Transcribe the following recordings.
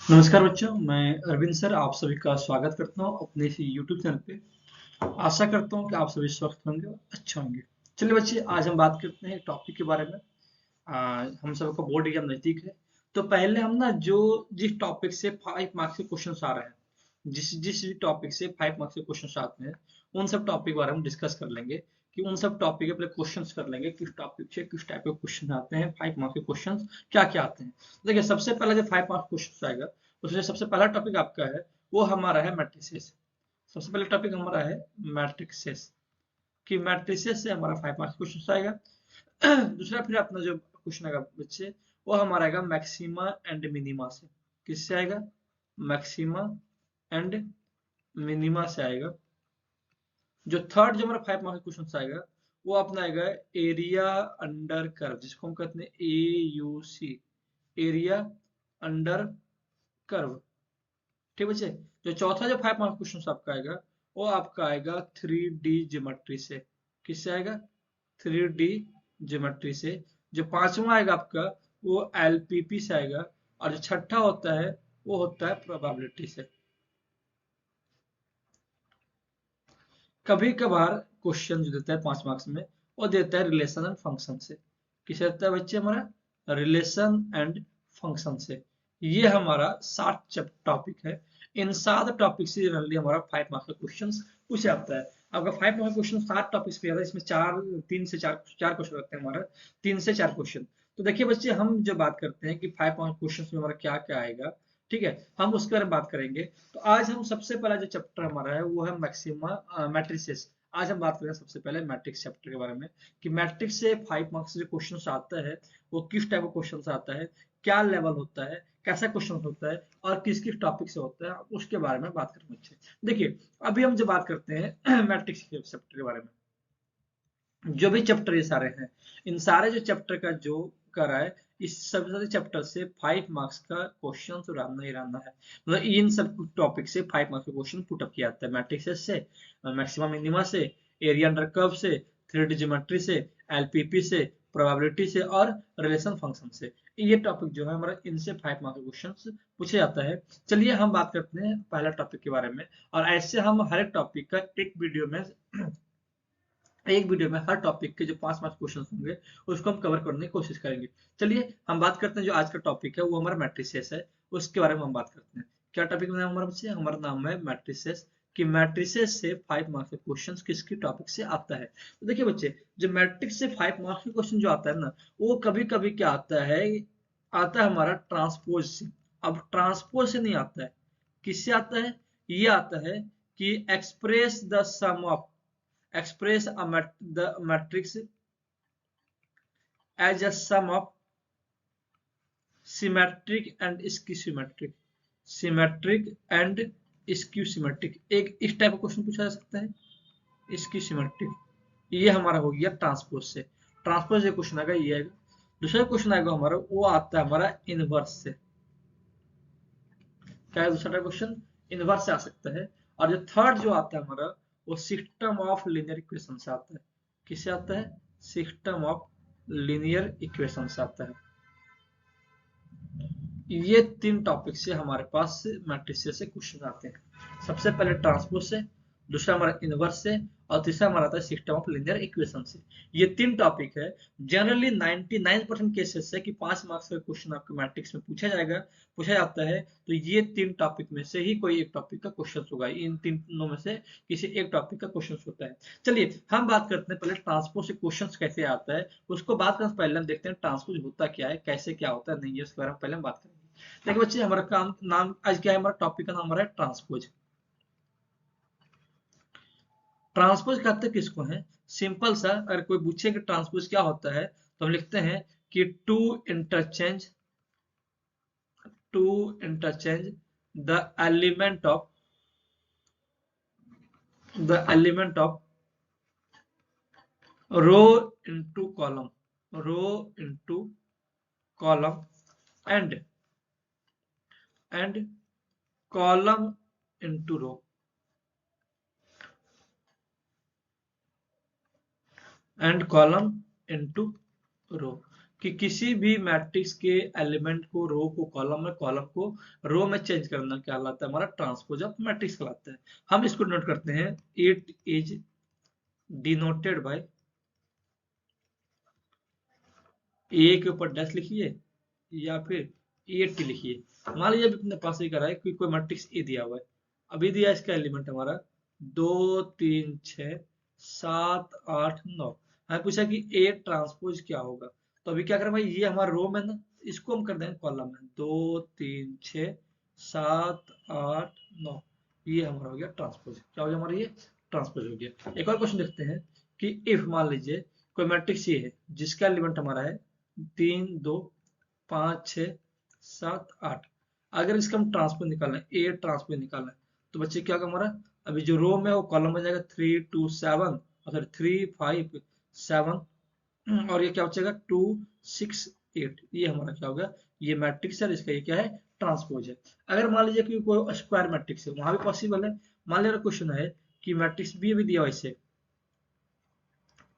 नमस्कार बच्चों, मैं अरविंद सर आप सभी का स्वागत करता हूं अपने इसी यूट्यूब चैनल पे। आशा करता हूं कि आप सभी स्वस्थ होंगे और अच्छे होंगे। चलिए बच्चे, आज हम बात करते हैं एक टॉपिक के बारे में। हम सबका बोर्ड एग्जाम नजदीक है, तो पहले हम ना जो जिस टॉपिक से 5 मार्क्स के क्वेश्चन आ रहे हैं, जिस जिस टॉपिक से 5 मार्क्स के क्वेश्चन आते हैं, उन सब टॉपिक के बारे में डिस्कस कर लेंगे कि उन सब टॉपिक के पहले क्वेश्चंस कर लेंगे, किस टॉपिक से किस टाइप के क्वेश्चन आते हैं, 5 मार्क्स के क्वेश्चन क्या क्या आते हैं। देखिए, सबसे पहला जो 5 मार्क्स क्वेश्चन आएगा, उसमें सबसे पहला टॉपिक आपका है, वो हमारा है मैट्रिसेस। सबसे पहला टॉपिक हमारा है मैट्रिसेस, कि मैट्रिसेस से हमारा 5 मार्क्स क्वेश्चन आएगा। दूसरा फिर अपना जो क्वेश्चन आएगा बच्चे, वो हमारा आएगा मैक्सिमा एंड मिनिमा से। किससे आएगा? मैक्सिमा एंड मिनिमा से आएगा। जो थर्ड जो हमारा 5 मार्क्स क्वेश्चन आएगा, वो अपना आएगा एरिया अंडर कर्व, जिसको हम कहते हैं AUC, एरिया अंडर कर्व। ठीक बच्चे। जो चौथा जो 5 मार्क्स क्वेश्चन आपका आएगा, वो आपका आएगा 3D ज्योमेट्री से। किससे आएगा? 3D ज्योमेट्री से। जो पांचवा आएगा आपका, वो LPP से आएगा। और जो छठा होता है, वो होता है प्रोबेबिलिटी से। कभी कभार क्वेश्चन जो देता है 5 मार्क्स में, वो देता है रिलेशन एंड फंक्शन से। किसे देता है बच्चे? हमारा रिलेशन एंड फंक्शन से। ये हमारा 7 टॉपिक है। इन 7 टॉपिक से जनरली हमारा 5 मार्क्स का क्वेश्चन पूछा जाता है। आपका 5 मार्क्स क्वेश्चन 7 टॉपिक्स पे आता है, इसमें 3 से 4 क्वेश्चन रहते हैं हमारा। 3 से 4 क्वेश्चन। तो देखिए बच्चे, हम जब बात करते हैं कि 5 मार्क्स क्वेश्चन में हमारा क्या क्या आएगा, ठीक है, हम उसके बारे में बात करेंगे। तो आज हम सबसे पहला जो चैप्टर हमारा है, वो है मैक्सिमा मैट्रिसेस। आज हम बात करेंगे सबसे पहले मैट्रिक्स चैप्टर के बारे में, कि मैट्रिक्स से 5 मार्क्स जो क्वेश्चन आता है, वो किस टाइप का क्वेश्चन आता है, क्या लेवल होता है, कैसा क्वेश्चन होता है, और किस किस टॉपिक से होता है, उसके बारे में बात करेंगे अच्छे। देखिए, अभी हम जो बात करते हैं मैट्रिक्स के चैप्टर के बारे में, जो भी चैप्टर ये सारे हैं, इन सारे जो चैप्टर का जो करा है, इस सब सारे चैप्टर से 5 मार्क्स का क्वेश्चन रहना ही रहना है। मतलब इन सब टॉपिक से 5 मार्क्स का क्वेश्चन पुटअप किया जाता है, मैट्रिक्स से, मैक्सिमम मिनिमा से, एरिया अंडर कर्व से, 3D ज्योमेट्री से, LPP से, प्रोबेबिलिटी से, और रिलेशन फंक्शन से। ये टॉपिक जो है हमारा, इनसे 5 मार्क्स का क्वेश्चन पूछा जाता है। चलिए हम बात करते हैं पहला टॉपिक के बारे में। और ऐसे हम हर एक टॉपिक का एक वीडियो में हर टॉपिक के जो 5 5 क्वेश्चन होंगे, उसको हम कवर करने की कोशिश करेंगे। चलिए हम बात करते हैं, जो आज का टॉपिक है वो हमारा मैट्रिसेस है। उसके बारे में हम बात करते हैं। क्या टॉपिक का नाम हमारा बच्चे? हमारा नाम है मैट्रिसेस। कि मैट्रिसेस से 5 मार्क्स के क्वेश्चन किसकी टॉपिक से आता है। तो देखिए बच्चे, जो मैट्रिक्स से 5 मार्क्स के क्वेश्चन जो आता है ना, वो कभी कभी क्या आता है, आता है हमारा ट्रांसपोज से। अब ट्रांसपोज से नहीं आता है, किससे आता है? ये आता है कि express the matrix as a sum of symmetric and skew symmetric। एक इस टाइप का क्वेश्चन पूछा जा सकता है, स्क्यू सिमेट्रिक। ये हमारा हो गया ट्रांसपोज से। ट्रांसपोज से क्वेश्चन आएगा, ये आएगा। दूसरा क्वेश्चन आएगा हमारा, वो आता है हमारा इनवर्स से। क्या है दूसरा क्वेश्चन? इनवर्स से आ सकता है। और जो थर्ड जो आता है हमारा, वो सिस्टम ऑफ लीनियर इक्वेशन से आता है। किससे आता है? सिस्टम ऑफ लीनियर इक्वेशन से आता है। ये 3 टॉपिक से हमारे पास मैट्रिसेस से क्वेश्चन आते हैं। सबसे पहले ट्रांसपोज से, दूसरा हमारा इनवर्स से, और तीसरा हमारा आता है सिस्टम ऑफ लीनियर इक्वेशन से। ये 3 टॉपिक है। जनरली 99% केसेस है कि 5 मार्क्स का क्वेश्चन आपके मैट्रिक्स में पूछा जाता है। तो ये 3 टॉपिक में से ही कोई एक टॉपिक का क्वेश्चन होगा। इन तीनों में से किसी एक टॉपिक का क्वेश्चन होता है। चलिए हम बात करते हैं पहले ट्रांसपोज से क्वेश्चन कैसे आता है। उसको बात करने से पहले हम देखते हैं ट्रांसपोज होता क्या है, कैसे क्या होता है, नहीं है उसके बारे में पहले हम बात करेंगे। देखिए बच्चे, हमारा काम नाम आज क्या है, हमारा टॉपिक का नाम हमारा है ट्रांसपोज। ट्रांसपोज कहते हैं किसको है? सिंपल सा, अगर कोई पूछे कि ट्रांसपोज क्या होता है, तो हम लिखते हैं कि to interchange the element of row into column and and column into row. कि किसी भी मैट्रिक्स के एलिमेंट को रो को कॉलम को रो में चेंज करना क्या कहलाता है, हमारा ट्रांसपोज ऑफ मैट्रिक्स कहलाता है। हम इसको नोट करते हैं, इट इज डिनोटेड बाय, ए के ऊपर डैश लिखिए या फिर ए टी लिखिए। मान लीजिए अपने पास ये करा है कि कोई मैट्रिक्स ए दिया हुआ है, अभी दिया है इसका एलिमेंट हमारा 2 3 6 7 8 9। हमें पूछा कि ए ट्रांसपोज क्या होगा, तो अभी क्या करें भाई, ये हमारा रो में ना, इसको हम कर देंगे कॉलम में, 2 3 6 7 8 9, ये हमारा हो गया ट्रांसपोज। क्या हो गया हमारा, ये ट्रांसपोज हो गया। एक और क्वेश्चन देखते हैं कि इफ मान लीजिए कोई मैट्रिक्स ये है जिसका एलिमेंट हमारा है 3 2 5 6 7 8, अगर इसका हम ट्रांसपोज निकालना है, ए ट्रांसपोज निकालना है, तो बच्चे क्या होगा हमारा, अभी जो रो में है वो कॉलम बन जाएगा 3 2 7 और 3 5 7, और ये क्या बचेगा 2 6 8, ये हमारा क्या होगा, ये मैट्रिक्स है, इसका ये क्या है, ट्रांसपोज है। अगर मान लीजिए कि कोई स्क्वायर मैट्रिक्स है, वहां भी पॉसिबल है। मान लीजिए क्वेश्चन है कि मैट्रिक्स बी भी दिया हुआ इसे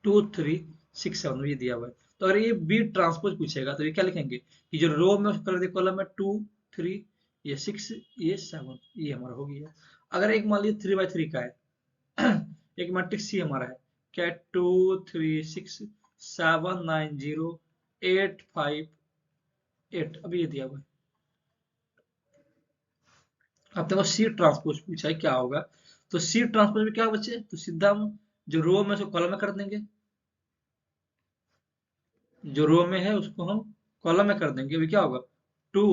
2 3 6 7 ये दिया हुआ है, तो अगर ये बी ट्रांसपोज पूछेगा तो ये क्या लिखेंगे कि जो रो में कर दे कॉलम में 2 3 ये 6 ये 7, ये हमारा हो गया। अगर एक मान लीजिए 3 by 3 का है एक मैट्रिक्स सी हमारा है, क्या 2 3 6 7 9 0 8 5 8, अभी ये दिया हुआ है। अब देखो सी ट्रांसपोज पूछा है क्या होगा, तो सी ट्रांसपोज में क्या बचे, तो सीधा हम जो रो में से कॉलम में कर देंगे, जो रो में है उसको हम कॉलम में कर देंगे। अभी क्या होगा 2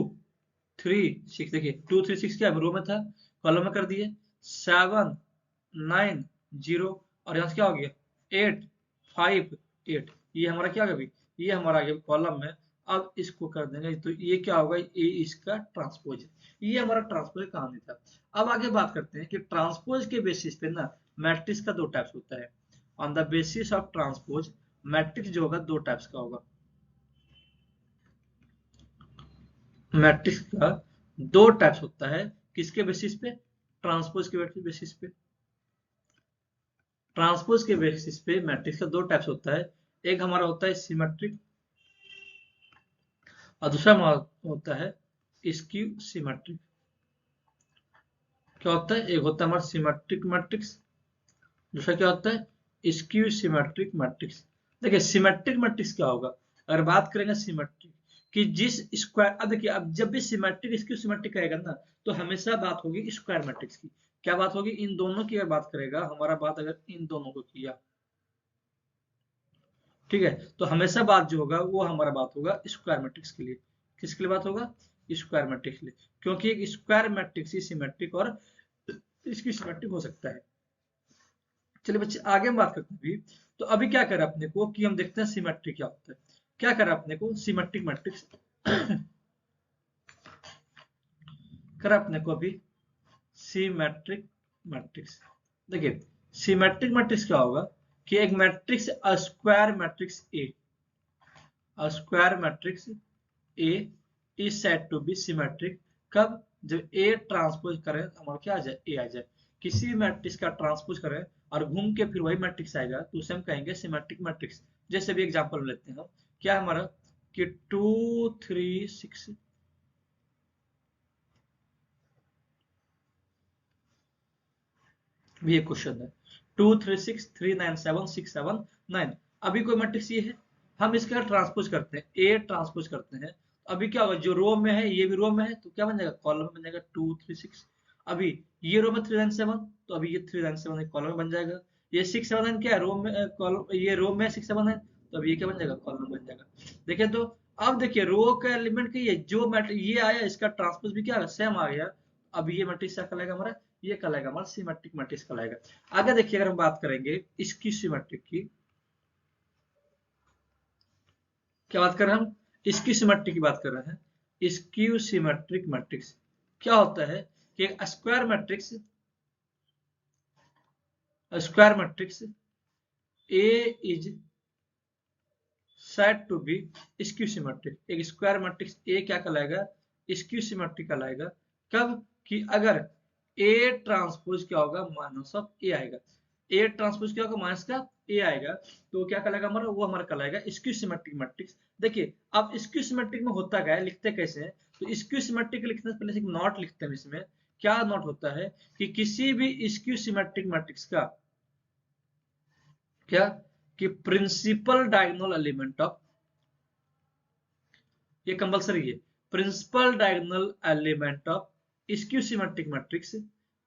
3 6, देखिए 2 3 6 क्या रो में था, कॉलम में कर दिए, 7 9 0, और यहाँ से क्या हो गया 8 5 8, ये हमारा क्या होगा, अभी ये हमारा आ गया कॉलम में। अब इसको कर देंगे तो ये क्या होगा, ये इसका ट्रांसपोज है। ये हमारा ट्रांसपोज कहानी था। अब आगे बात करते हैं कि ट्रांसपोज के बेसिस पे ना मैट्रिक्स का दो टाइप्स होता है। On the basis of transpose matrix जो होगा दो टाइप्स का होगा। मैट्रिक्स का दो टाइप्स होता है, किसके बेसिस पे, ट्रांसपोज के बेसिस पे। ट्रांसपोज के बेसिस पे मैट्रिक्स का दो टाइप्स होता है, एक हमारा होता है सिमेट्रिक और दूसरा हमारा होता है स्क्यू सिमेट्रिक। क्या होता है, एक होता है हमारा सिमेट्रिक मैट्रिक्स, दूसरा क्या होता है स्क्यू सिमेट्रिक मैट्रिक्स। देखिए सिमेट्रिक मैट्रिक्स क्या होगा, अगर बात करेंगे सिमेट्रिक कि जिस स्क्वायर, अब देखिए अब जब भी सिमेट्रिक स्क्यू सिमेट्रिक कहेगा ना तो हमेशा बात होगी स्क्वायर मैट्रिक्स की। क्या बात होगी, इन दोनों की अगर बात करेगा हमारा, बात अगर इन दोनों को किया, ठीक है, तो हमेशा बात जो होगा वो हमारा बात होगा स्क्वायर मैट्रिक्स के लिए। किसके लिए बात होगा, स्क्वायर मैट्रिक्स के लिए, क्योंकि एक स्क्वायर मैट्रिक्स ही सिमेट्रिक और इसकी सिमेट्रिक हो सकता है। चलिए बच्चे आगे हम बात करते हैं अभी। तो अभी क्या करें अपने को कि हम देखते हैं सिमेट्रिक क्या होता है। क्या करें अपने को सिमेट्रिक मैट्रिक्स करें अपने को अभी सिमेट्रिक मैट्रिक्स। देखिए सिमेट्रिक मैट्रिक्स क्या होगा कि एक matrix square matrix A, square matrix A is said to be symmetric. कब, जब ए ट्रांसपोज करें हमारा क्या आ जाए, ए आ जाए। किसी भी मैट्रिक्स का ट्रांसपोज करें और घूम के फिर वही मैट्रिक्स आएगा तो उसे हम कहेंगे सिमेट्रिक मैट्रिक्स। जैसे भी एग्जांपल लेते हैं हम, क्या हमारा कि 2 3 6, भी एक क्वेश्चन है 2 3 6 3 9 7 6 7 9, अभी कोई मैट्रिक्स ये है, हम इसका ट्रांसपोज करते हैं, ए ट्रांसपोज करते हैं, अभी क्या होगा, जो रो में है ये भी रो में है तो क्या बन जाएगा, कॉलम में बन जाएगा 2 3 6। अभी ये रो में 3 9 7 तो अभी ये 3 9 7 एक कॉलम में बन जाएगा। ये 6 7 9 क्या है, रो में कॉलम, ये रो में 6 7 9 तो अभी ये क्या बन जाएगा, कॉलम में बन जाएगा। देखिए तो अब देखिए रो का एलिमेंट ये जो मैट्रिक्स ये आया इसका ट्रांसपोज भी क्या सेम आ गया। अब ये मैट्रिक्स क्या कहलाएगा हमारा, ये कहलाएगा हमारा सिमेट्रिक मैट्रिक्स कहलाएगा। आगे देखिए अगर हम बात करेंगे इसकी सिमेट्रिक की, क्या बात कर रहे हैं हम, इसकी सिमेट्रिक की बात कर रहे हैं। स्क्यू सिमेट्रिक मैट्रिक्स क्या होता है कि एक square matrix A is said to be skew symmetric. एक स्क्वायर मैट्रिक्स ए क्या कहलाएगा, स्क्यू सिमेट्रिक कहलाएगा। कब, कि अगर ए ट्रांसपोज क्या होगा, माइनस ऑफ ए आएगा। ए ट्रांसपोज क्या होगा, माइनस का ए आएगा तो क्या कहलाएगा हमारा, वो हमारा कहलाएगा स्क्यू सिमेट्रिक मैट्रिक्स। देखिए अब स्क्यू सिमेट्रिक में होता क्या है, लिखते कैसे हैं, तो स्क्यू सिमेट्रिक लिखने से पहले एक नोट लिखते हैं। इसमें क्या नोट होता है कि किसी भी स्क्यू सिमेट्रिक मैट्रिक्स का क्या, कि प्रिंसिपल डायगोनल एलिमेंट ऑफ, ये कंपलसरी है, principal diagonal element of skew symmetric matrix,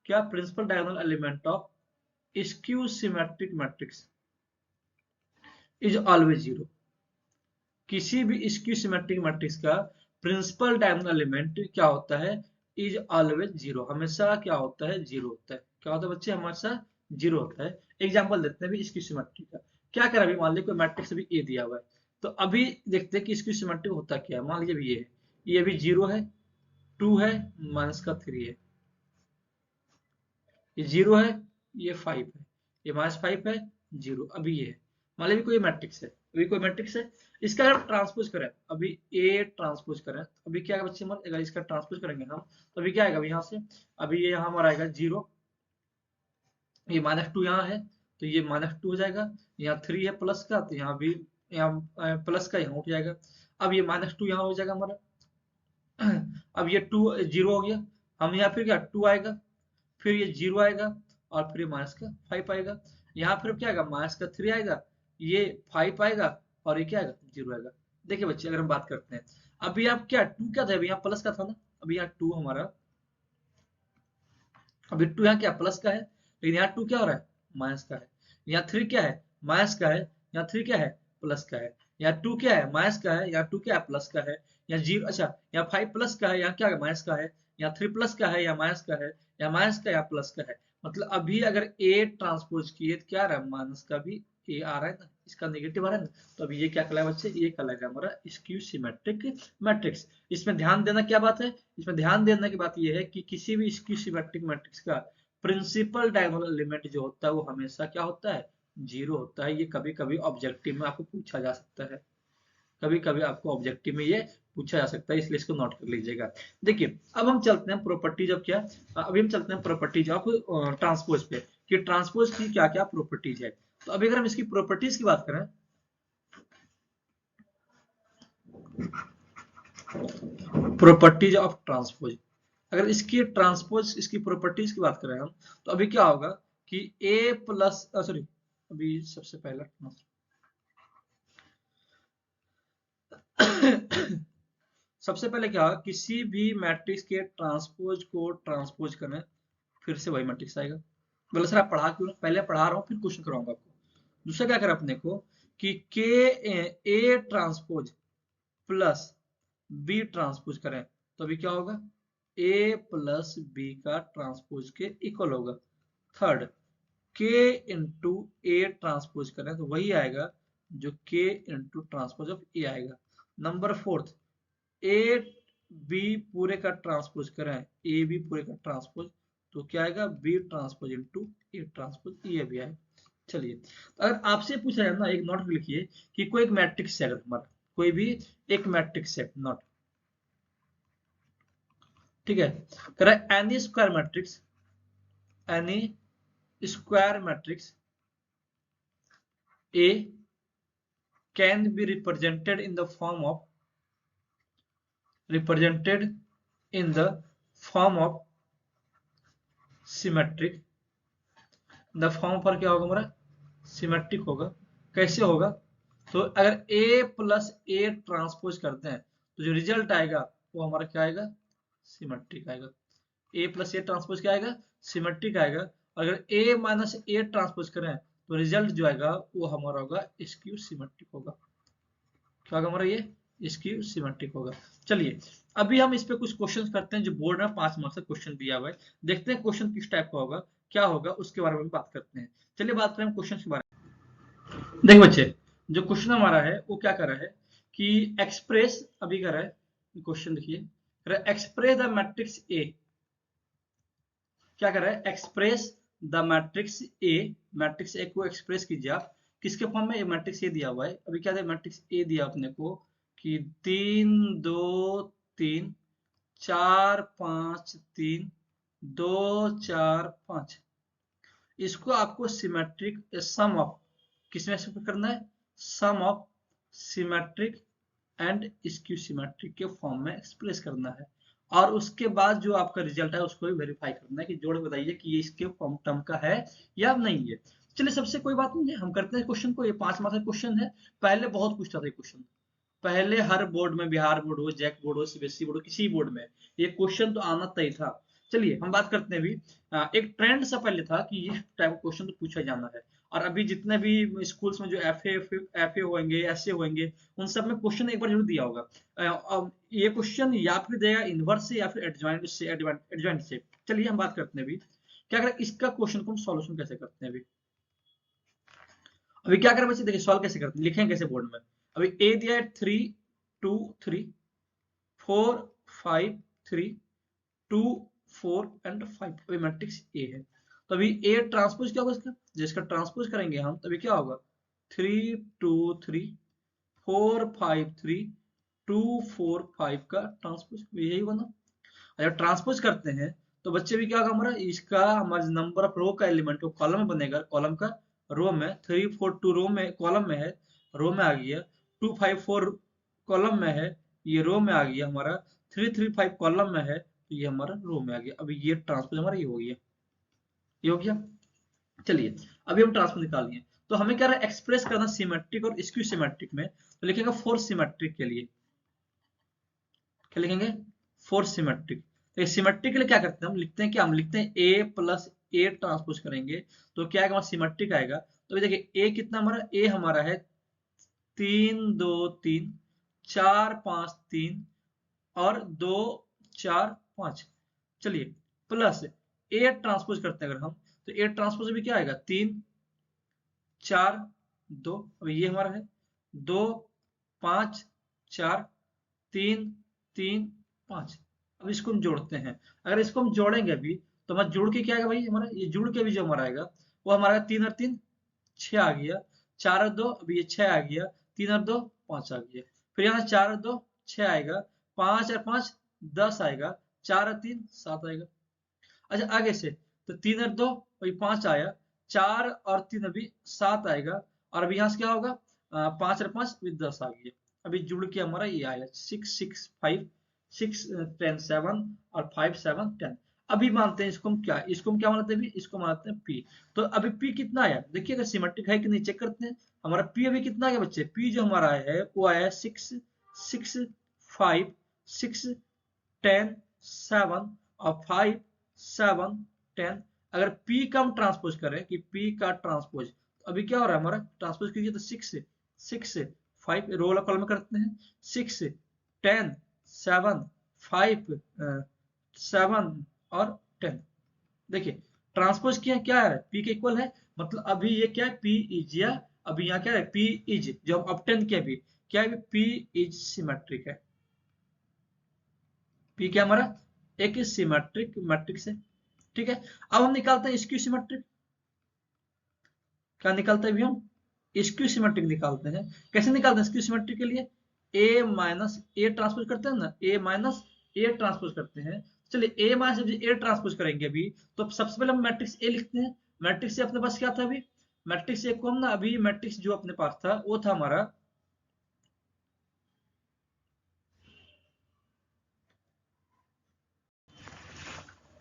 क्या, principal diagonal element of skew symmetric matrix is always zero. किसी भी स्क्यू सिमेट्रिक मैट्रिक्स का प्रिंसिपल डायगोनल एलिमेंट क्या होता है, इज ऑलवेज जीरो, हमेशा क्या होता है, जीरो होता है। क्या होता है बच्चे, हमेशा जीरो होता है। एग्जांपल देते हैं अभी स्क्यू सिमेट्रिक का। क्या करें, अभी मान लीजिए कोई मैट्रिक्स अभी ए दिया हुआ है, तो अभी देखते हैं कि स्क्यू सिमेट्रिक होता क्या है। मान लीजिए अभी ये अभी जीरो है, 2 है, माइनस का 3 है, ये 0 है, ये 5 है, ये -5 है, 0 अभी ये है। मान लीजिए कोई मैट्रिक्स है, अभी कोई मैट्रिक्स है, इसका अगर ट्रांसपोज करें, अभी ए ट्रांसपोज करें, अभी क्या बच्चे, अगर इसका ट्रांसपोज करेंगे हम, तो अभी क्या आएगा, अभी यहाँ से, अभी ये यहाँ हमारा आएगा 0, ये -2 यहाँ है, तो ये -2 हो जाएगा, यहाँ 3 है प्लस का, तो यहाँ भी, यहाँ प्लस का यहाँ उठ जाएगा। अब ये -2 यहाँ हो जाएगा हमारा, अब ये 2 0 हो गया, हम यहाँ फिर क्या 2 आएगा, फिर ये 0 आएगा, और फिर ये माइनस का 5 आएगा, यहाँ फिर क्या आएगा, माइनस का 3 आएगा, ये 5 आएगा, और ये क्या आएगा, 0 आएगा। देखिए बच्चे अगर हम बात करते हैं, अभी आप क्या 2 क्या था, अभी यहाँ प्लस का था ना, अभी यहाँ 2 हमारा, अभी 2 यहाँ क्या प्लस का है, लेकिन यहाँ 2 क्या हो रहा है, माइनस का है। यहाँ 3 क्या है, माइनस का है, यहाँ 3 क्या है, प्लस का है। यहाँ 2 क्या है, माइनस का है, यहाँ 2 क्या है, प्लस का है। यहाँ 0, अच्छा यहाँ 5 प्लस का है, यहाँ क्या है, माइनस का है। यहाँ 3 प्लस का है, यहाँ माइनस का है, यहाँ माइनस का, यहाँ प्लस का है। मतलब अभी अगर ए ट्रांसपोज किए तो क्या आ रहा है, माइनस का भी ए आ रहा है ना, इसका नेगेटिव आ रहा है ना, तो अभी ये क्या कहलाएगा बच्चे, ये कहलाएगा हमारा स्क्यू सिमेट्रिक मैट्रिक्स। इसमें ध्यान देना क्या बात है, इसमें ध्यान देने की बात यह है कि किसी भी स्क्यू सिमेट्रिक मैट्रिक्स का प्रिंसिपल डायगोनल एलिमेंट जो होता है वो हमेशा क्या होता है, जीरो होता है। ये कभी कभी ऑब्जेक्टिव में आपको पूछा जा सकता है, कभी कभी आपको ऑब्जेक्टिव में ये पूछा जा सकता है, इसलिए इसको नोट कर लीजिएगा। देखिए अब हम चलते हैं प्रॉपर्टीज ऑफ क्या, अभी हम चलते हैं प्रॉपर्टीज ऑफ ट्रांसपोज पे, कि ट्रांसपोज की क्या क्या प्रॉपर्टीज है। तो अभी अगर हम इसकी प्रॉपर्टीज की बात करें, प्रॉपर्टीज ऑफ ट्रांसपोज, अगर इसकी ट्रांसपोज इसकी प्रॉपर्टीज की बात करें हम, तो अभी क्या होगा कि a प्लस, सॉरी अभी सबसे पहला सबसे पहले क्या होगा, किसी भी मैट्रिक्स के ट्रांसपोज को ट्रांसपोज करें, फिर से वही मैट्रिक्स आएगा। बोले सर आप पढ़ा क्यों, पहले पढ़ा रहा हूँ फिर क्वेश्चन कराऊंगा आपको। दूसरा क्या करें अपने को, कि के A transpose plus B transpose करें, तो अभी क्या होगा, ए प्लस बी का ट्रांसपोज के इक्वल होगा। Third, k into A transpose करें तो वही आएगा जो के इंटू ट्रांसपोज ऑफ ए आएगा। नंबर फोर्थ, ए बी पूरे का ट्रांसपोज करें, ए बी पूरे का ट्रांसपोज, तो क्या आएगा, B transpose into A transpose, ये भी आएगा। चलिए अगर आपसे पूछा जाए ना, एक नोट लिखिए कि कोई एक मैट्रिक्स है, हमारा कोई भी एक मैट्रिक्स है, नोट, ठीक है, कह रहा है N E square matrix, N E square matrix A can be represented in the form of, represented in the form of symmetric, the form पर क्या होगा हमारा, सिमेट्रिक होगा। कैसे होगा, तो अगर a प्लस ए ट्रांसपोज करते हैं तो जो रिजल्ट आएगा वो हमारा क्या आएगा, सिमेट्रिक आएगा। a प्लस ए ट्रांसपोज क्या आएगा, सिमेट्रिक आएगा। और अगर a माइनस ए ट्रांसपोज करें तो रिजल्ट जो आएगा वो हमारा होगा स्क्यू सिमेट्रिक होगा। क्या होगा हमारा, ये स्क्यू सिमेट्रिक होगा। चलिए अभी हम इस पे कुछ क्वेश्चन करते हैं जो बोर्ड में 5 मार्क्स का क्वेश्चन दिया हुआ है, देखते हैं क्वेश्चन किस टाइप का होगा, क्या होगा उसके बारे में बात करते हैं। चलिए बात करें क्वेश्चन के बारे में। देखो बच्चे, जो क्वेश्चन हमारा है वो क्या कर रहा है कि एक्सप्रेस, अभी कर रहा है क्वेश्चन, देखिए एक्सप्रेस द मैट्रिक्स ए, क्या कर रहा है, express the matrix A, matrix A को एक्सप्रेस कीजिए आप किसके फॉर्म में, मैट्रिक्स ए दिया हुआ है, अभी क्या है, मैट्रिक्स ए दिया अपने को कि 3 2 3 4 5 3 2 4 5, इसको आपको सिमेट्रिक सम ऑफ, किसमें से करना है, sum of symmetric and skew symmetric के फॉर्म में एक्सप्रेस करना है, और उसके बाद जो आपका रिजल्ट है उसको भी वेरीफाई करना है कि जोड़ के बताइए कि ये इसके फॉर्म टर्म का है या नहीं है। चलिए, सबसे कोई बात नहीं है, हम करते हैं क्वेश्चन को। ये 5 मार्क्स का क्वेश्चन है। पहले बहुत पूछता था क्वेश्चन, पहले हर बोर्ड में, बिहार बोर्ड हो, जैक बोर्ड हो, सीबीएसई बोर्ड हो, किसी बोर्ड में ये क्वेश्चन तो आना तय था। चलिए हम बात करते हैं अभी। एक ट्रेंड सा पहले था कि ये टाइप का क्वेश्चन तो पूछा जाना है, और अभी जितने भी स्कूल्स में जो एफए होंगे, एसए होंगे, उन सब में क्वेश्चन एक बार जरूर दिया होगा। अब ये क्वेश्चन या फिर देगा इनवर्स से या फिर एडजॉइंट से। चलिए हम बात करते हैं अभी क्या करें, इसका क्वेश्चन को हम सॉल्यूशन कैसे करते हैं। अभी क्या करें बच्चे, देखिए सॉल्व कैसे करते हैं, लिखेंगे कैसे बोर्ड में। अभी ए दिया है 3 2 3 4 5 3 2 4 एंड 5। अभी मैट्रिक्स ए है, तो अभी ए ट्रांसपोज क्या होगा इसका, जिसका ट्रांसपोज करेंगे हम तभी क्या होगा, 3 2 3 4 5 3 2 4 5 का ट्रांसपोज यही बना। जब ट्रांसपोज करते हैं तो बच्चे भी क्या होगा हमारा, इसका हमारा नंबर ऑफ रो का एलिमेंट वो कॉलम में बनेगा, कॉलम का रो में 3 4 2 रो में, कॉलम में है, रो में आ गया। 2 5 4 कॉलम में है, ये रो में आ गया हमारा। 3 3 5 कॉलम में है, तो ये हमारा रो में आ गया। अभी ये ट्रांसपोज हमारा ये हो गया, ये हो गया। चलिए अभी हम ट्रांसपोज निकाल लिए, तो हमें क्या एक्सप्रेस करना सिमेट्रिक और स्क्यू सिमेट्रिक में, तो लिखेंगे फोर सिमेट्रिक के लिए, क्या लिखेंगे, फोर सिमेट्रिक। तो सिमेट्रिक के लिए क्या करते हैं, हम लिखते हैं क्या, हम लिखते हैं ए प्लस ए ट्रांसपोज करेंगे तो क्या आएगा, सिमेट्रिक आएगा। तो देखिए ए कितना हमारा, ए हमारा है 3 2 3 4 5 3 और 2 4 5। चलिए प्लस ए ट्रांसपोज करते हैं अगर हम, तो ए ट्रांसपोज भी क्या आएगा, 3 4 2, अब ये हमारा है 2 5 4 3 3 5। अब इसको हम जोड़ते हैं, अगर इसको हम जोड़ेंगे अभी तो हमारा जुड़ के क्या आएगा भाई, हमारा ये जुड़ के भी जो हमारा आएगा वो हमारा 3 और 3 6 आ गया, 4 और 2 अभी ये 6 आ गया, 3 और 2 5 आ गया, फिर यहाँ 4 और 2 6 आएगा, 5 और 5 10 आएगा, 4 और 3 7 आएगा। अच्छा आगे से, तो 3 और 2 अभी 5 आया, 4 और 3 अभी 7 आएगा, और अभी यहाँ से क्या होगा, 5 और 5 अभी 10 आ गया। अभी जुड़ के हमारा ये आया 6 6 5 6 10 7 और 5 7 10। अभी मानते हैं इसको हम क्या, इसको हम क्या मानते हैं, अभी इसको मानते हैं पी। तो अभी पी कितना आया, देखिए अगर सिमेट्रिक है कि नहीं चेक करते हैं। हमारा पी अभी कितना आया बच्चे, पी जो हमारा है वो आया है 6 6 5 6 10 7 और 5 7 10। अगर P का हम ट्रांसपोज करें कि P का ट्रांसपोज, तो अभी क्या हो रहा है हमारा, ट्रांसपोज कीजिए तो 6 5 रो वाला कॉलम में करते हैं, 6 10 7 5 7 और 10। देखिए ट्रांसपोज किया क्या है, P के इक्वल है, मतलब अभी ये क्या है, P इज, या अभी यहाँ क्या है, P इज, जो हम ऑब्टेन किया भी क्या है, P इज सिमेट्रिक है। P क्या हमारा, एक सिमेट्रिक मैट्रिक्स है, ठीक है। अब हम निकालते हैं स्क्यू सिमेट्रिक। क्या निकालते हैं अभी हम, स्क्यू सिमेट्रिक निकालते हैं। कैसे निकालते हैं स्क्यू सिमेट्रिक के लिए, ए माइनस ए ट्रांसपोज करते हैं ना, ए माइनस ए ट्रांसपोज करते हैं। चलिए ए माइनस ए ट्रांसपोज करेंगे अभी, तो सबसे पहले हम मैट्रिक्स ए लिखते हैं। मैट्रिक्स ए अपने पास क्या था अभी, मैट्रिक्स ए को हम ना, अभी मैट्रिक्स जो अपने पास था वो था हमारा,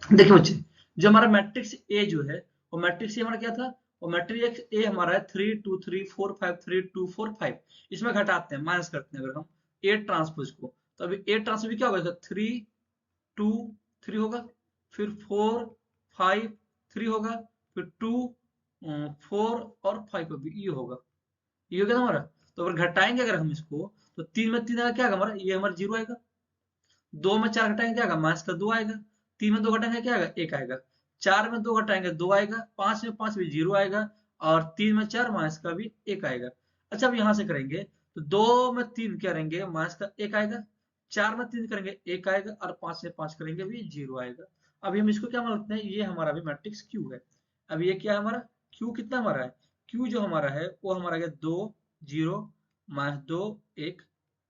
देखिए बच्चे, जो हमारा मैट्रिक्स ए जो है, वो मैट्रिक्स ए हमारा क्या था, वो मैट्रिक्स ए हमारा है 3 2 3 4 5 3 2 4 5। इसमें घटाते हैं, माइनस करते हैं अगर हम ए ट्रांसपोज को, तो अभी ए ट्रांसपोज क्या होगा, 3 2 3 होगा, फिर 4 5 3 होगा, फिर 2 4 और 5 अभी ये होगा, ये हो गया ना हमारा। तो अगर घटाएंगे अगर हम इसको, तो 3 में 3 आएगा क्या आएगा हमारा, ये हमारा 0 आएगा। 2 में 4 घटाएंगे क्या आएगा, माइनस का 2 आएगा। 3 में 2 घटाएंगे क्या आएगा, 1 आएगा। 4 में 2 घटाएंगे 2 आएगा। 5 में 5 भी 0 आएगा, और 3 में 4 माइनस का भी 1 आएगा। अच्छा अब यहाँ से करेंगे तो 2 में 3 क्या करेंगे, माइनस का 1 आएगा। 4 में 3 करेंगे 1 आएगा, और 5 में 5 करेंगे भी 0 आएगा। अभी हम इसको क्या मान लेते हैं, ये हमारा भी मैट्रिक्स क्यू है। अब ये क्या है हमारा, क्यू कितना हमारा है, क्यू जो हमारा है वो हमारा गया 2 0 माइनस 2 1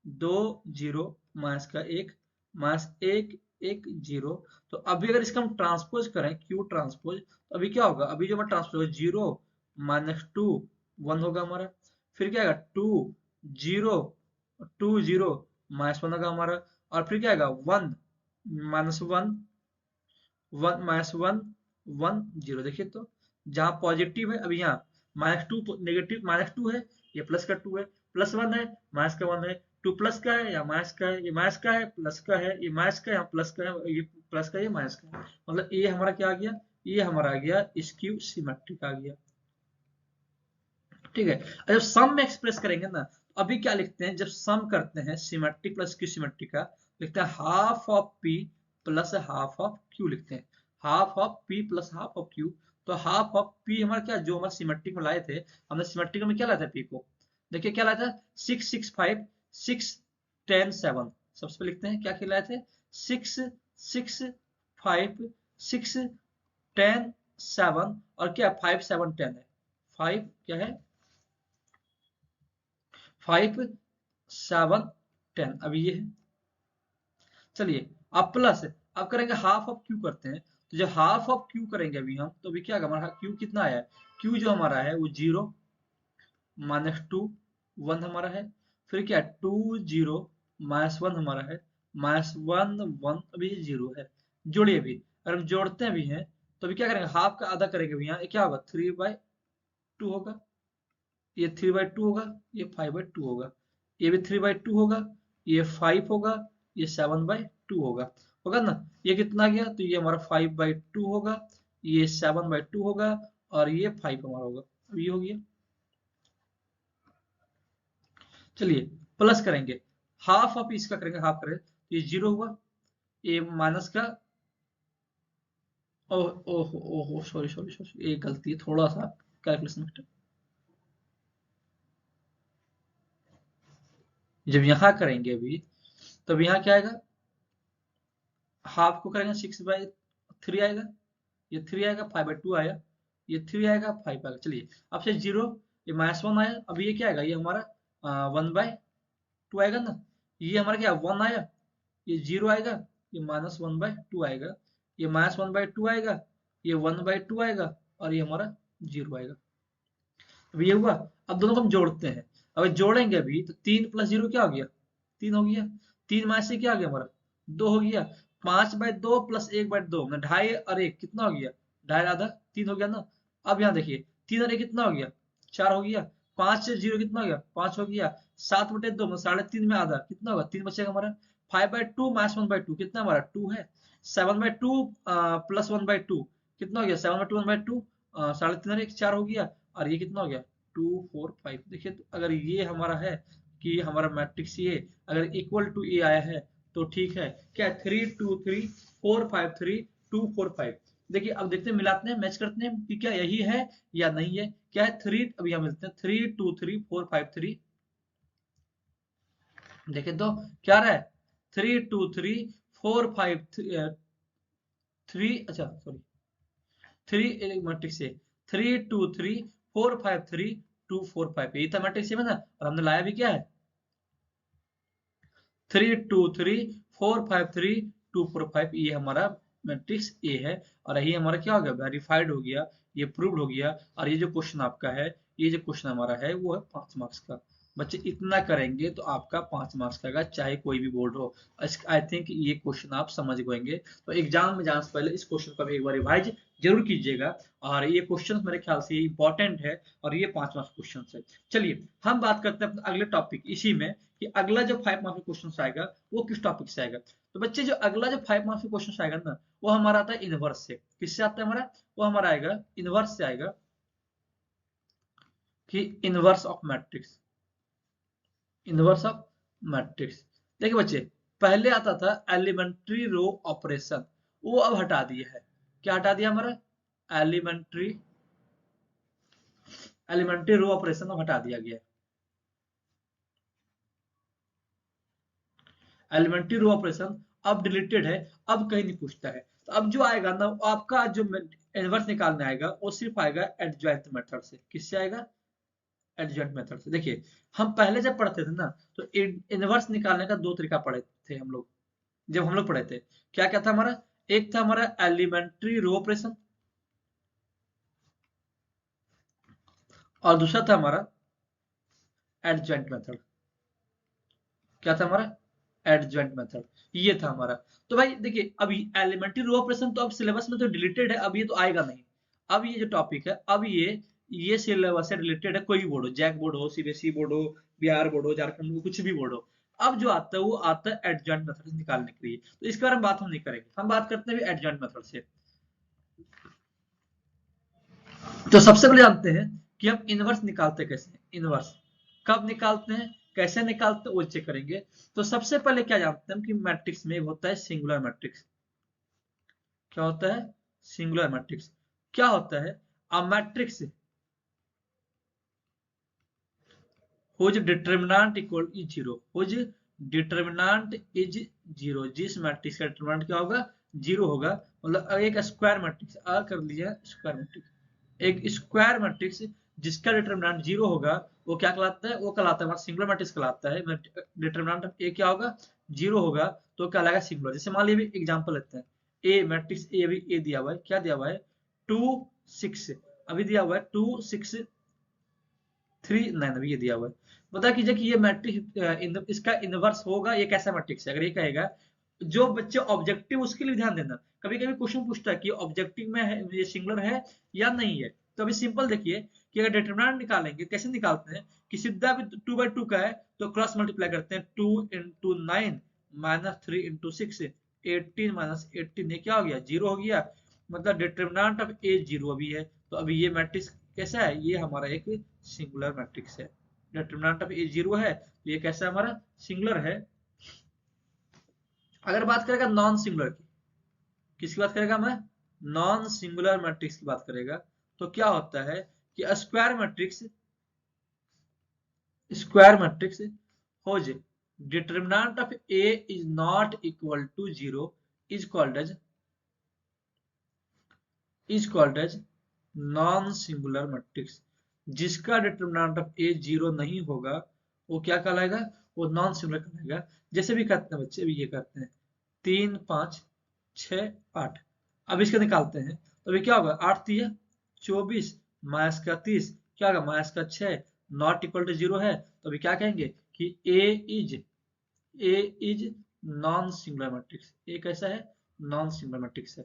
2 0 माइनस का 1 माइनस 1 1 0। तो अभी अगर इसका हम ट्रांसपोज करें क्यू ट्रांसपोज, तो अभी क्या होगा, अभी जो हमारा ट्रांसपोज होगा 0 माइनस 2 1 होगा हमारा, फिर क्या आएगा 2 0 2 0 -1 होगा हमारा, और फिर क्या आएगा 1 -1 1 -1 1 0। देखिए तो जहां पॉजिटिव है, अभी यहाँ -2 नेगेटिव, -2 है, ये प्लस का 2 है, +1 है, माइनस का 1 है, 2 प्लस का है या माइनस का है, ये माइनस का है, प्लस का है, ये माइनस का है, यहाँ प्लस का है, ये प्लस का है, ये माइनस का है। मतलब ये हमारा क्या आ गया, ये हमारा आ गया स्क्यू सिमेट्रिक आ गया। ठीक है, और जब सम में एक्सप्रेस करेंगे ना, तो अभी क्या लिखते हैं, जब सम करते हैं सिमेट्रिक प्लस क्यू सिमेट्रिक का, लिखते हैं half of P plus half of Q लिखते हैं, half of P plus half of Q. तो हाफ ऑफ पी हमारा क्या, जो हमारा सिमेट्रिक में लाए थे, हमने सिमेट्रिक में क्या लाया था पी को, देखिए क्या लाया था 6 6 5 6 10 7। सबसे पहले लिखते हैं क्या खिलाए थे, 6 6 5 6 10 7, और क्या 5 7 10 है, 5 क्या है 5 7 10, अभी ये है। चलिए अब प्लस, अब करेंगे हाफ ऑफ क्यू करते हैं, तो जब हाफ ऑफ क्यू करेंगे अभी हम, तो अभी क्या होगा हमारा क्यू कितना आया है, क्यू जो हमारा है वो 0 -2 1 हमारा है, फिर क्या 2 0 -1 हमारा है, -1 1 अभी 0 है। जोड़िए भी, अगर हम जोड़ते भी हैं तो अभी क्या करेंगे, हाफ का आधा करेंगे अभी, यहाँ ये क्या होगा 3/2 होगा, ये 3/2 होगा, ये 5/2 होगा, ये भी 3/2 होगा, ये 5 होगा, ये 7/2 होगा, होगा ना। ये कितना आ गया, तो ये हमारा 5/2 होगा, ये 7/2 होगा, और ये 5 हमारा होगा। अब ये हो गया। चलिए प्लस करेंगे, हाफ ऑफ इसका करेंगे, हाफ करें तो ये 0 हुआ, ये माइनस का, ओह ओह ओह सॉरी सॉरी सॉरी, ये गलती है, थोड़ा सा कैलकुलेशन। जब यहाँ करेंगे अभी, तब यहाँ क्या आएगा, हाफ को करेंगे 6/3 आएगा, ये 3 आएगा, 5/2 आया, ये 3 आएगा, 5 आएगा। चलिए अब से 0, ये -1 आया, अब ये क्या आएगा, ये हमारा 1/2 आएगा ना, ये हमारा क्या 1 आया, ये 0 आएगा, ये -1/2 आएगा, ये -1/2 आएगा, ये 1/2 आएगा, और ये हमारा 0 आएगा। अब ये हुआ। अब दोनों को हम जोड़ते हैं, अगर जोड़ेंगे अभी तो 3 + 0 क्या हो गया, 3 हो गया, 3 में से क्या आ गया हमारा 2 हो गया, 5/2 + 1/2 मतलब 2.5 और 1 कितना हो गया, 2.5 आधा 3 हो गया ना। अब यहाँ देखिए 3 और 1 कितना हो गया, 4 हो गया, 5 से 0 कितना हो गया, 5 हो गया, 7/2 मतलब 3.5 में आधा कितना होगा, 3 बचेगा हमारा। 5/2 - 1/2 कितना हमारा 2 है। 7/2 + 1/2 कितना हो गया, 7/2 1/2, 3.5 और 1 4 हो गया, और ये कितना हो गया 2 4 5। देखिए तो अगर ये हमारा है कि हमारा मैट्रिक्स ये अगर इक्वल टू ए आया है तो ठीक है। क्या 3 2 3 4 5 3 2 4 5। देखिए अब देखते हैं, मिलाते हैं, मैच करते हैं कि क्या यही है या नहीं है। क्या है 3, अभी हम मिलते हैं 3 2 3 4 5 3। देखिए तो क्या रहा है 3 2 3 4 5 3, अच्छा सॉरी 3 मैट्रिक्स है 3 2 3 4 5 3 2 4 5, यही था मैट्रिक्स है ना। और हमने लाया भी क्या है 3 2 3 4 5 3 2 4 5, ये हमारा मैट्रिक्स ए है। और यही हमारा क्या हो गया, वेरीफाइड हो गया, ये प्रूव्ड हो गया। और ये जो क्वेश्चन आपका है, ये जो क्वेश्चन हमारा है वो है 5 मार्क्स का। बच्चे इतना करेंगे तो आपका 5 मार्क्स का, चाहे कोई भी बोर्ड हो। आई थिंक ये क्वेश्चन आप समझ गएंगे। तो एग्जाम में जाने से पहले इस क्वेश्चन का भी एक बार रिवाइज जरूर कीजिएगा। और ये क्वेश्चन मेरे ख्याल से इंपॉर्टेंट है, और ये 5 मार्क्स क्वेश्चन है। चलिए हम बात करते हैं अपने अगले टॉपिक इसी में, कि अगला जो 5 मार्क्स का क्वेश्चन आएगा वो किस टॉपिक से आएगा। तो बच्चे जो अगला जो 5 मार्क्स का क्वेश्चन आएगा ना, वो हमारा आता है इनवर्स से। किससे आता है हमारा, वो हमारा आएगा इनवर्स से आएगा, कि inverse of matrix, inverse of matrix. देखिए बच्चे, पहले आता था एलिमेंट्री रो ऑपरेशन, वो अब हटा दिया है। क्या हटा दिया हमारा, एलिमेंट्री एलिमेंट्री रो ऑपरेशन अब हटा दिया गया है। एलिमेंट्री रो ऑपरेशन अब डिलीटेड है, अब कहीं नहीं पूछता है। तो अब जो आएगा ना, आपका जो इनवर्स निकालने आएगा वो सिर्फ आएगा एडजॉइंट मेथड से। किससे आएगा, एडजॉइंट मेथड से। देखिए हम पहले जब पढ़ते थे ना, तो इनवर्स निकालने का दो तरीका पढ़े थे हम लोग। जब हम लोग पढ़े थे, क्या क्या था हमारा, एक था हमारा एलिमेंट्री रो ऑपरेशन, और दूसरा था हमारा एडजॉइंट मेथड। क्या था हमारा, एडजॉइंट मेथड, ये था हमारा। तो भाई देखिए अभी एलिमेंट्री रो ऑपरेशन तो अब सिलेबस में तो डिलीटेड है, अब ये तो आएगा नहीं। अब ये जो टॉपिक है, अब ये सिलेबस से रिलेटेड है, कोई भी बोर्ड हो, जैक बोर्ड हो, सीबीएसई बोर्ड हो, बिहार बोर्ड हो, झारखंड हो, कुछ भी बोर्ड हो, अब जो आता है वो आता है एडजॉइंट मेथड से निकालने के लिए। तो इसके बारे में बात हम नहीं करेंगे, हम बात करते हैं एडजॉइंट मेथड से। तो सबसे पहले जानते हैं कि हम इनवर्स निकालते कैसे हैं। इनवर्स कब निकालते हैं, कैसे निकालते हैं, वो चेक करेंगे। तो सबसे पहले क्या जानते हैं कि मैट्रिक्स में होता है सिंगुलर मैट्रिक्स। क्या होता है, सिंगुलर मैट्रिक्स। क्या होता है, a matrix whose determinant equal is zero, whose determinant is zero, जिस मैट्रिक्स का डिटरमिनेंट क्या होगा, जीरो होगा। मतलब एक स्क्वायर मैट्रिक्स, आ कर लिया स्क्वायर मैट्रिक्स, एक स्क्वायर मैट्रिक्स जिसका डिटरमिनेंट जीरो होगा, वो क्या कहलाता है, वो कहलाता है हमारा सिंगुलर मैट्रिक्स कहलाता है। डिटरमिनेंट ए क्या होगा, जीरो होगा, तो क्या कहलाएगा, सिंगुलर। जैसे मान लीजिए एग्जांपल लेते हैं, ए मैट्रिक्स ए, अभी ए दिया हुआ है, क्या दिया हुआ है, 2 6, अभी दिया हुआ है 2 6 3 9, अभी ये दिया हुआ है। पता कीजिए कि ये मैट्रिक्स इसका इनवर्स होगा, ये कैसा मैट्रिक्स है। अगर ये कहेगा, जो बच्चे ऑब्जेक्टिव, उसके लिए ध्यान देना, कभी कभी क्वेश्चन पूछता है कि ऑब्जेक्टिव में है, ये सिंगुलर है या नहीं है। तो अभी सिंपल देखिए कि अगर डिटरमिनेंट निकालेंगे, कैसे निकालते हैं कि सीधा भी 2/2 का है तो क्रॉस मल्टीप्लाई करते हैं, 2 इंटू 9 माइनस 3 इंटू 6, 18 माइनस 18, ये क्या हो गया, जीरो हो गया। मतलब डिटरमिनेंट ऑफ ए जीरो अभी है। तो अभी ये मैट्रिक्स कैसा है, ये हमारा एक सिंगुलर मैट्रिक्स है। डिटरमिनेंट ऑफ ए जीरो है, तो ये कैसा है, हमारा सिंगुलर है। अगर बात करेगा नॉन सिंगुलर की, किसकी बात करेगा, मैं नॉन सिंगुलर मैट्रिक्स की बात करेगा, तो क्या होता है कि स्क्वायर मैट्रिक्स हो जे determinant of A is not equal to zero is called as non singular matrix. जिसका डिटरमिनेंट ऑफ ए जीरो नहीं होगा, वो क्या कहलाएगा, वो नॉन सिंगुलर कहलाएगा। जैसे भी करते हैं बच्चे, अभी ये करते हैं 3 5 6 8, अब इसका निकालते हैं, तो अभी क्या होगा, 8 3 24 माइनस का 30, क्या होगा, माइनस का 6, नॉट इक्वल टू जीरो है। तो अभी क्या कहेंगे कि ए इज नॉन सिंगुलर मैट्रिक्स। ए कैसा है, नॉन सिंगुलर मैट्रिक्स है।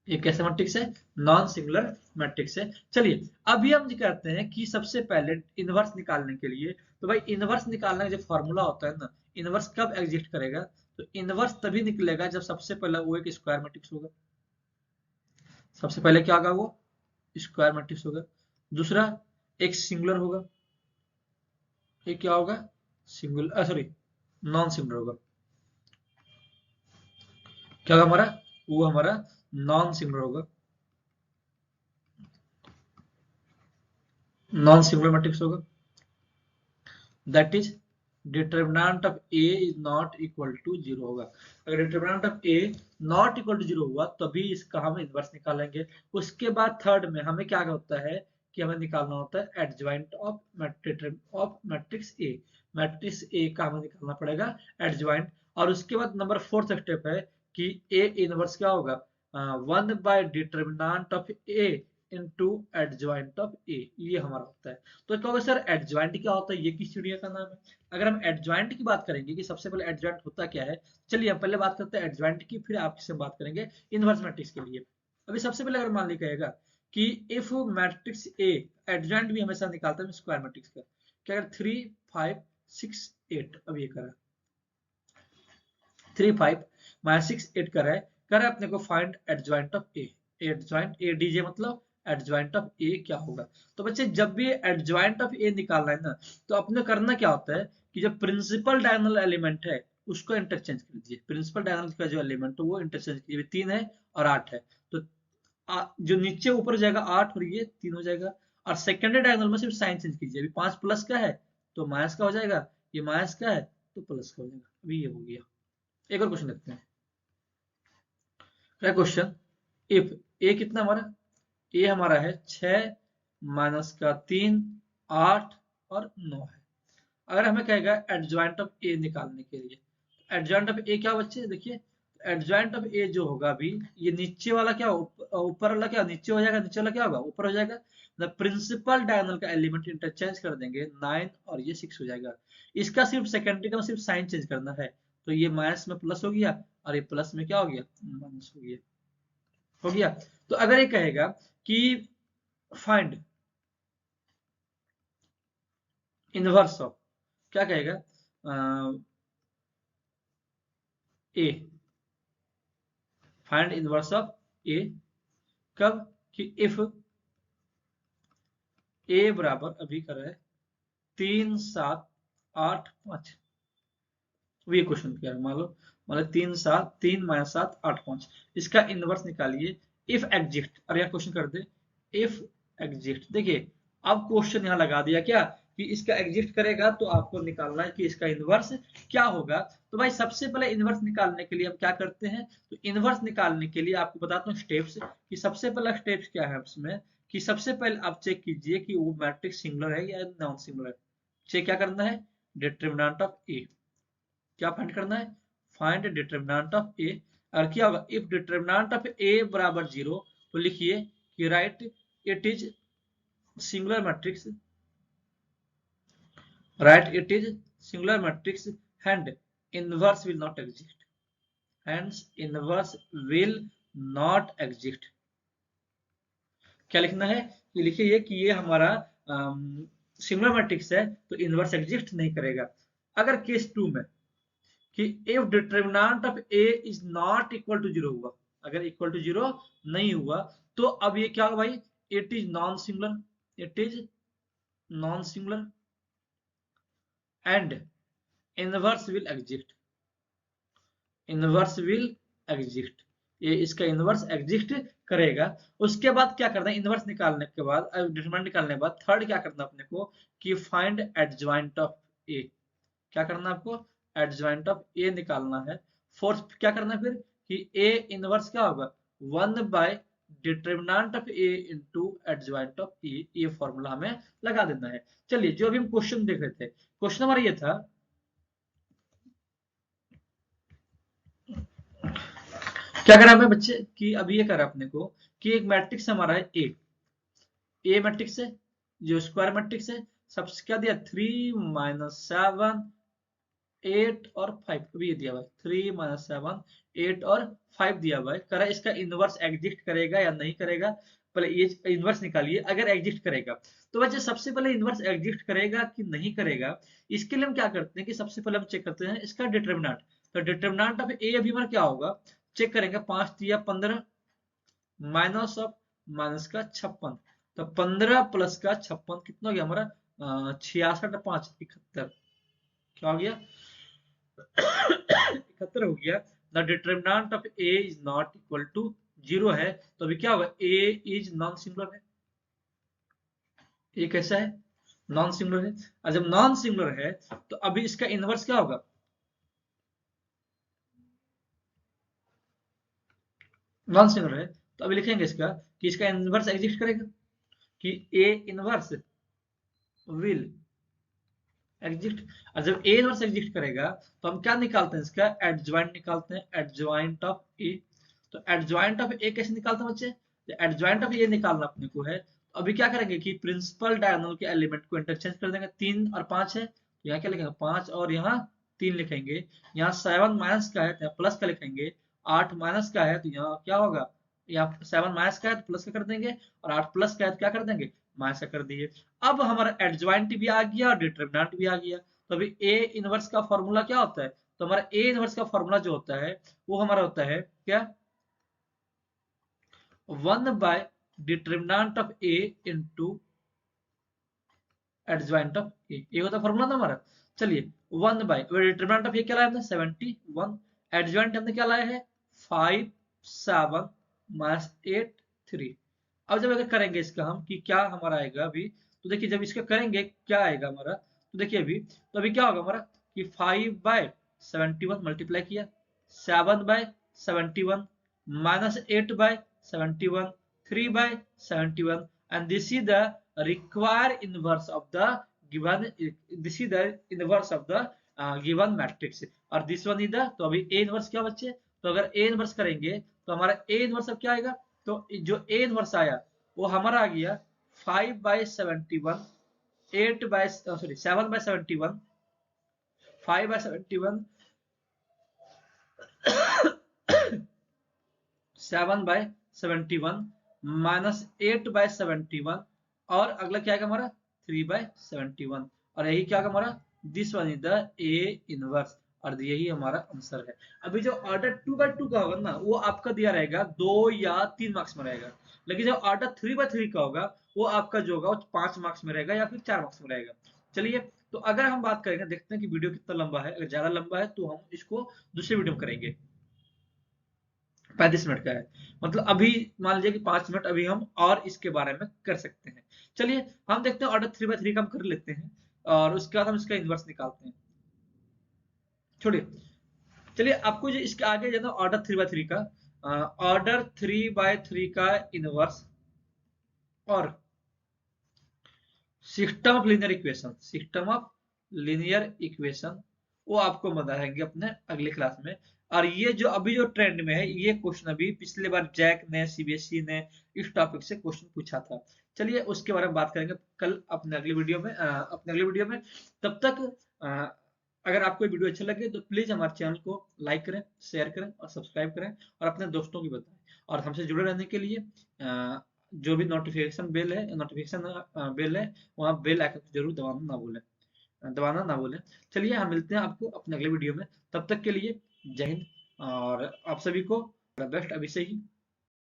ये कैसा मैट्रिक्स है, नॉन सिंगुलर मैट्रिक्स है। चलिए अभी हम करते हैं कि सबसे पहले इनवर्स निकालने के लिए, तो भाई इनवर्स निकालने का जो फॉर्मूला होता है ना, इनवर्स कब एग्जिस्ट करेगा, तो इनवर्स तभी निकलेगा जब सबसे पहले वो एक स्क्वायर मैट्रिक्स होगा। सबसे पहले क्या होगा, वो स्क्वायर मैट्रिक्स होगा। दूसरा एक सिंगुलर होगा, एक क्या होगा, सिंगुलर, सॉरी नॉन सिंगुलर होगा। क्या होगा हमारा, वो हमारा नॉन सिंगुलर होगा, नॉन सिंगुलर मैट्रिक्स होगा। That is determinant of A is not equal to zero होगा। अगर determinant of A not equal to zero हुआ, तभी इसका हम इनवर्स निकालेंगे। उसके बाद थर्ड में हमें क्या होता है कि हमें निकालना होता है adjoint of matrix A. Matrix A का हमें निकालना पड़ेगा एडजॉइंट। और उसके बाद नंबर फोर्थ स्टेप है कि ए इनवर्स क्या होगा, one by determinant of A into adjoint of A, ये हमारा होता है। तो क्या होगा सर, एडजॉइंट क्या होता है, ये किस चिड़िया का नाम है। अगर हम एडजॉइंट की बात करेंगे कि सबसे पहले एडजॉइंट होता क्या है, चलिए हम पहले बात करते हैं एडजॉइंट की, फिर आपसे बात करेंगे इनवर्स मैट्रिक्स के लिए। अभी सबसे पहले अगर मान लिया कहेगा कि इफ मैट्रिक्स ए, एडजॉइंट भी हमेशा निकालता है स्क्वायर मैट्रिक्स का, क्या अगर 3 5 6 8, अब ये करा 3 5 माइनस 6 8 कर अपने को find adjoint of A. Adjoint A DJ मतलब एडजॉइंट ऑफ ए क्या होगा। तो बच्चे जब भी एडजॉइंट ऑफ ए निकालना है ना, तो अपने करना क्या होता है कि जो प्रिंसिपल डायगोनल एलिमेंट है उसको इंटरचेंज कर दीजिए। प्रिंसिपल डायगोनल का जो एलिमेंट है वो इंटरचेंज कीजिए। 3 है और 8 है, तो जो नीचे ऊपर हो जाएगा 8 और ये 3 हो जाएगा। और सेकेंडरी डायगोनल में सिर्फ साइन चेंज कीजिए। अभी 5 प्लस का है तो माइनस का हो जाएगा, ये माइनस का है तो प्लस का हो जाएगा। अभी ये हो गया। एक और क्वेश्चन देखते हैं। क्या क्वेश्चन, इफ ए कितना हमारा, ए हमारा है 6 माइनस का 3 8 और 9 है। अगर हमें कहेगा एडजॉइंट ऑफ ए निकालने के लिए, एडजॉइंट ऑफ ए क्या बच्चे देखिए, एडजॉइंट ऑफ ए जो होगा अभी, ये नीचे वाला क्या ऊपर वाला क्या नीचे हो जाएगा, नीचे वाला क्या होगा ऊपर हो जाएगा। द प्रिंसिपल डायगोनल का एलिमेंट इंटरचेंज कर देंगे 9 और ये 6 हो जाएगा। इसका सिर्फ सेकेंडरी का सिर्फ साइन चेंज करना है, तो ये माइनस में प्लस हो गया और ये प्लस में क्या हो गया, माइनस हो गया। हो गया। तो अगर ये कहेगा कि फाइंड इनवर्स ऑफ, क्या कहेगा, ए, फाइंड इनवर्स ऑफ ए, कब, कि इफ ए बराबर अभी कर रहा है 3 7 8 5, ये क्वेश्चन क्या है, मान लो 3 माइनस 7 8 5, इसका इनवर्स निकालिए इफ एग्जिस्ट। अरे यार क्वेश्चन कर दे, इफ एग्जिस्ट। देखिए अब क्वेश्चन यहाँ लगा दिया क्या, कि इसका एग्जिस्ट करेगा तो आपको निकालना है कि इसका इनवर्स क्या होगा। तो भाई सबसे पहले इनवर्स निकालने के लिए हम क्या करते हैं, तो इनवर्स निकालने के लिए आपको बताता हूँ स्टेप्स, कि सबसे पहला स्टेप्स क्या है उसमें, कि सबसे पहले आप चेक कीजिए कि वो मैट्रिक्स सिंगुलर है या नॉन सिंगुलर है। चेक क्या करना है, डिटरमिनेंट ऑफ ए, क्या फाइंड करना है, फाइंड डिटरमिनेंट ऑफ ए। और क्या होगा, इफ डिटरमिनेंट ऑफ ए बराबर 0, तो लिखिए कि right it is singular matrix, right it is singular matrix and inverse will not exist, hence inverse will not exist. क्या लिखना है, ये लिखिए कि ये हमारा सिंगुलर मैट्रिक्स है तो इनवर्स एग्जिस्ट नहीं करेगा। अगर केस 2 में कि if determinant of A is not equal to 0 हुआ, अगर इक्वल टू 0 नहीं हुआ, तो अब ये क्या होगा भाई, it is non singular, it is non singular and inverse will exist, inverse will exist, ये इसका इनवर्स एग्जिस्ट करेगा। उसके बाद क्या करना है, इनवर्स निकालने के बाद, डिटरमिनेंट निकालने के बाद थर्ड क्या करना है अपने को, कि फाइंड एडजॉइंट ऑफ ए। क्या करना है आपको, एडजॉइंट ऑफ ए निकालना है। फोर्थ क्या करना है फिर, कि ए इनवर्स क्या होगा, 1 by determinant of A into adjoint of A, ये फॉर्मूला हमें लगा देना है। चलिए जो अभी हम क्वेश्चन देख रहे थे, क्वेश्चन हमारा ये था, क्या करा हमें बच्चे, कि अभी ये करा अपने को कि एक मैट्रिक्स हमारा है ए मैट्रिक्स है, जो स्क्वायर मैट्रिक्स है, सबसे क्या दिया 3 माइनस 7 8 और 5, अभी ये दिया हुआ है 3 माइनस 7 8 और 5 दिया हुआ है। करा इसका इनवर्स एग्जिस्ट करेगा या नहीं करेगा, पहले ये इनवर्स निकालिए। अगर एग्जिस्ट करेगा तो बच्चे सबसे पहले इनवर्स एग्जिस्ट करेगा कि नहीं करेगा, इसके लिए हम क्या करते हैं कि सबसे पहले हम चेक करते हैं इसका डिटरमिनेंट। तो डिटरमिनेंट ऑफ ए अभी हमारा क्या होगा, चेक करेंगे, 5 दिया 15 माइनस ऑफ माइनस का 56, तो 15 प्लस का 56 कितना हो गया हमारा, 66 5 71, क्या हो गया 71 हो गया। The determinant of A is not equal to 0 है, तो अभी क्या होगा, ए इज नॉन सिंगुलर है। ये कैसा है, नॉन सिंगुलर है। और जब नॉन सिंगुलर है तो अभी इसका इनवर्स क्या होगा, नॉन सिंगुलर है, तो अभी लिखेंगे इसका कि इसका इनवर्स एग्जिस्ट करेगा, कि ए इनवर्स विल एग्जिस्ट। और जब ए इनवर्स एग्जिस्ट करेगा तो हम क्या निकालते हैं, इसका एडजॉइंट निकालते हैं, एडजॉइंट ऑफ ए। तो एडजॉइंट ऑफ ए कैसे निकालते हैं बच्चे, तो एडजॉइंट ऑफ ए निकालना अपने को है। तो अभी क्या करेंगे कि प्रिंसिपल डायगोनल के एलिमेंट को इंटरचेंज कर देंगे, 3 और 5 है तो यहाँ क्या लिखेंगे 5 और यहाँ 3 लिखेंगे। यहाँ 7 माइनस का है तो यहाँ प्लस का लिखेंगे, 8 माइनस का है तो यहाँ क्या होगा, यहाँ 7 माइनस का है तो प्लस का कर देंगे, और 8 प्लस का है तो क्या कर देंगे, माइनस का कर दिए। अब हमारा एडजॉइंट भी आ गया और डिटरमिनेंट भी आ गया। तो अभी ए इनवर्स का फॉर्मूला क्या होता है, तो हमारा ए इनवर्स का फॉर्मूला जो होता है वो हमारा होता है क्या, 1 by determinant of A into adjoint of A, ये होता है फॉर्मूला ना हमारा। चलिए 1 बाय डिटरमिनेंट ऑफ ए क्या लाया हमने 71, एडजॉइंट हमने क्या लाया है 5 7 माइनस 8 3। अब जब अगर करेंगे इसका हम कि क्या हमारा आएगा अभी, तो देखिए जब इसका करेंगे क्या आएगा हमारा, तो देखिए अभी, तो अभी क्या होगा हमारा कि 5 बाय 71 मल्टीप्लाई किया, 7 by 71 minus 8 by 71, 3 by 71, and this is the require inverse of the given, this is the inverse of the given matrix, और this one is the, तो अभी a inverse क्या बच्चे, तो अगर a inverse करेंगे तो हमारा a inverse अब क्या आएगा, तो जो a inverse आया वो हमारा आ गया 5/71, 7/71, 5/71, 7/71 -8/71, और अगला क्या है हमारा 3/71, और यही क्या हमारा this one is the A inverse, और यही हमारा आंसर है। अभी जो ऑर्डर 2/2 का होगा ना, वो आपका दिया रहेगा 2 या 3 मार्क्स में रहेगा, लेकिन जो ऑर्डर 3/3 का होगा वो आपका जो होगा वो 5 मार्क्स में रहेगा या फिर 4 मार्क्स में रहेगा। चलिए, तो अगर हम बात करेंगे, देखते हैं कि वीडियो कितना लंबा है। अगर ज्यादा लंबा है तो हम इसको दूसरे वीडियो में करेंगे। 35 मिनट का है, मतलब अभी मान लीजिए कि 5 मिनट अभी हम और इसके बारे में कर सकते हैं। चलिए हम देखते हैं, ऑर्डर 3/3 का हम कर लेते हैं और उसके बाद हम इसका इनवर्स निकालते हैं। छोड़िए, चलिए आपको जो इसके आगे जो ऑर्डर 3/3 का, ऑर्डर 3/3 का इनवर्स और सिस्टम ऑफ लीनियर इक्वेशन वो आपको बताएंगे अपने अगले क्लास में। और ये जो अभी जो ट्रेंड में है, ये क्वेश्चन अभी पिछले बार जैक ने, सीबीएसई ने इस टॉपिक से क्वेश्चन पूछा था। चलिए उसके बारे में बात करेंगे कल अपने अगले वीडियो में, तब तक अगर आपको वीडियो अच्छा लगे तो प्लीज हमारे चैनल को लाइक करें, शेयर करें और सब्सक्राइब करें, और अपने दोस्तों को बताएं। और हमसे जुड़े रहने के लिए जो भी नोटिफिकेशन बेल है, वहाँ बेल आइकन को जरूर दबाना ना भूलें। चलिए हम मिलते हैं आपको अपने अगले वीडियो में, तब तक के लिए जय हिंद, और आप सभी को बेस्ट अभी से ही